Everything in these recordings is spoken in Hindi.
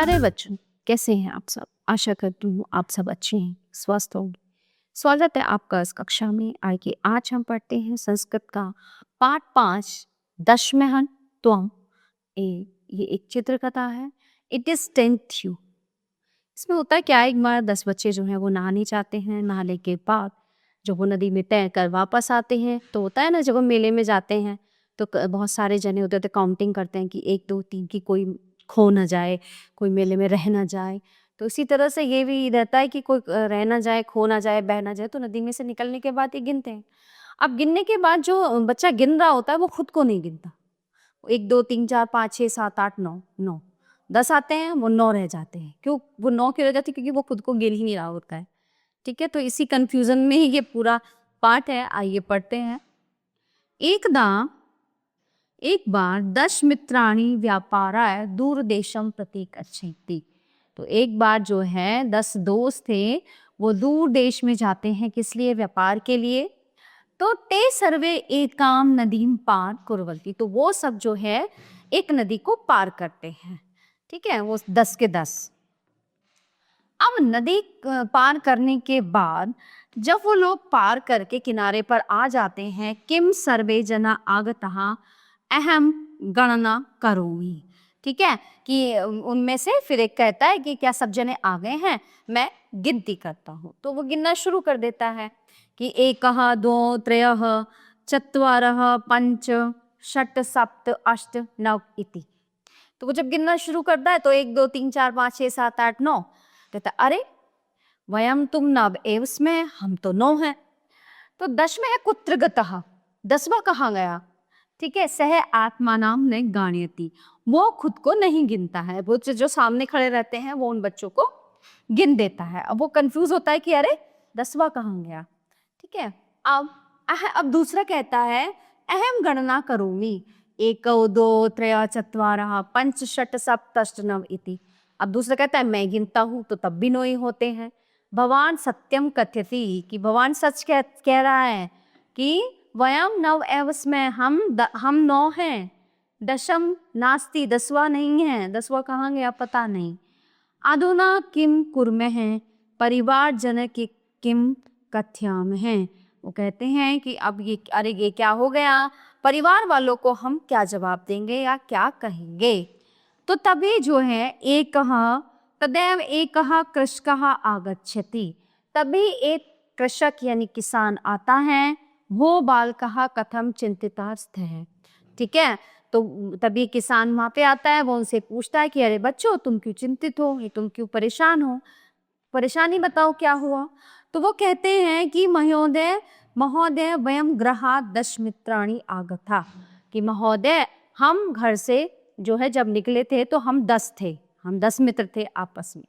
प्यारे बच्चों, कैसे हैं आप सब? आशा करती हूँ आप सब अच्छे हैं, स्वस्थ होंगे। स्वागत है आपका इस कक्षा में। आइए आज हम पढ़ते हैं संस्कृत का पाठ 5 दशमहन त्वम। ये एक चित्रकथा है। It is 10th you. इसमें होता है क्या, एक बार 10 बच्चे जो हैं वो नहाने जाते हैं। नहाने के बाद जब वो नदी में तैर कर वापस आते हैं तो होता है ना, जब हम मेले में जाते हैं तो बहुत सारे जने होते हैं, काउंटिंग करते हैं कि 1 2 3 की कोई खो ना जाए, कोई मेले में रह ना जाए। तो इसी तरह से ये भी रहता है कि कोई रह ना जाए, खो ना जाए, बह ना जाए। तो नदी में से निकलने के बाद ये गिनते हैं। अब गिनने के बाद जो बच्चा गिन रहा होता है वो खुद को नहीं गिनता। 1 2 3 4 5 6 7 8 9 9 10 आते हैं, वो 9 रह जाते हैं। क्यों वो 9 क्यों रह जाते हैं? क्योंकि वो खुद को गिन ही नहीं रहा होता है। ठीक है, तो इसी कंफ्यूजन में ही ये पूरा पाठ है। आइए पढ़ते हैं। एक बार 10 मित्राणि व्यापाराय दूर देशम प्रति गच्छन्ति। तो एक बार जो है 10 दोस्त थे, वो दूर देश में जाते हैं। किस लिए? व्यापार के लिए। तो ते सर्वे एकाम नदीम पार कुर्वन्ति। तो वो सब जो है एक नदी को पार करते हैं। ठीक है, वो 10 के 10। अब नदी पार करने के बाद जब वो लोग पार करके किनारे पर आ जाते हैं, किम सर्वे जना आगतः अहम गणना करोमि। ठीक है, कि उनमें से फिर एक कहता है कि क्या सब जने आ गए हैं, मैं गिनती करता हूँ। तो वो गिनना शुरू कर देता है कि 1 2 3 4 5 6 7 8 9 इति। तो वो जब गिनना शुरू करता है तो 1 2 3 4 5 6 7 8 9 कहता, अरे वयम तुम नव एव स्मः, हम तो 9 हैं। तो दशमः कुत्र गतः, 10वां कहाँ गया? ठीक है, सह आत्मानाम ने गाण्यति। वो खुद को नहीं गिनता है। वो जो सामने खड़े रहते हैं वो उन बच्चों को गिन देता है। अब वो कंफ्यूज होता है कि अरे 10वां कहाँ गया। ठीक है, अब दूसरा कहता है अहम गणना करोमि 1 2 3 4 5 6 7 8 9 इति। अब दूसरा कहता है मैं गिनता हूँ, तो तब भी 9 ही होते हैं। भगवान सत्यम कथयति, कि भगवान सच कह रहा है कि वयम नव एव स्मः, हम 9 हैं। दशम नास्ति, 10वां नहीं है। 10वां कहाँ गया पता नहीं। अधुना किम कुर्मः, परिवार जन की किम कथ्यामः। वो कहते हैं कि अब ये, अरे ये क्या हो गया, परिवार वालों को हम क्या जवाब देंगे या क्या कहेंगे। तो तभी जो है तदैव एक कृषकः आगच्छति। तभी एक कृषक यानी किसान आता है। वो बालकः कथम चिंतितास्थ है। ठीक है, तो तभी किसान वहां पे आता है। वो उनसे पूछता है कि अरे बच्चों, तुम क्यों चिंतित हो, तुम क्यों परेशान हो, परेशानी बताओ क्या हुआ। तो वो कहते हैं कि महोदय वयम गृहात् 10 मित्राणि आगता। कि महोदय, हम घर से जो है जब निकले थे तो हम 10 थे, हम 10 मित्र थे आपस में।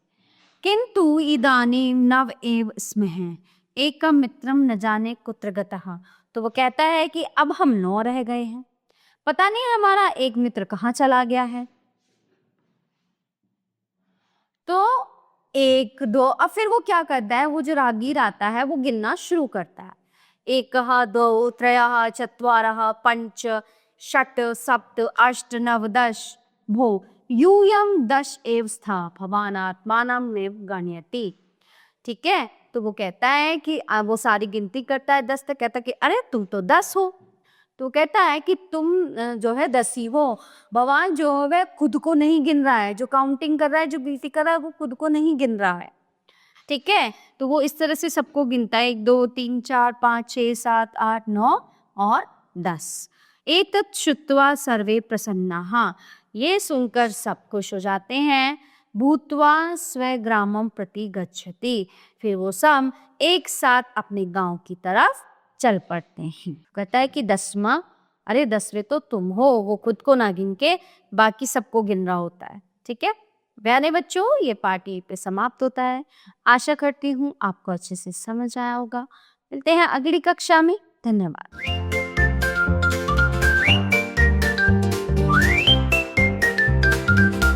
किंतु इदानीं नव एव स्मः, एकम मित्रम न जाने कुत्र गतः। तो वो कहता है कि अब हम 9 रह गए हैं, पता नहीं हमारा एक मित्र कहाँ चला गया है। तो 1 2, अब फिर वो क्या करता है, वो जो रागीर आता है वो गिनना शुरू करता है। 1 2 3 4 5 6 7 8 9 10 भो यूयम 10 एव स्था भवान आत्मानम नेव गण्यति। ठीक है, तो वो कहता है कि वो सारी गिनती करता है 10 तक। कहता है कि अरे तुम तो 10 हो। तो कहता है कि तुम जो है 10 ही हो। भगवान जो है खुद को नहीं गिन रहा है, जो काउंटिंग कर रहा है, जो गिनती कर रहा है, वो खुद को नहीं गिन रहा है। ठीक है, तो वो इस तरह से सबको गिनता है, 1 2 3 4 5 6 7 8 9 और 10। एतत् श्रुत्वा सर्वे प्रसन्नाः, ये सुनकर सब खुश हो जाते हैं। भूत्वा स्वग्रामं प्रति गच्छति, फिर वो सब एक साथ अपने गांव की तरफ चल पड़ते हैं। कहता है कि 10वां, अरे 10वें तो तुम हो। वो खुद को ना गिन के बाकी सबको गिन रहा होता है। ठीक है प्यारे बच्चों, ये पार्ट यहीं पे समाप्त होता है। आशा करती हूँ आपको अच्छे से समझ आया होगा। मिलते हैं अगली कक्षा में। धन्यवाद।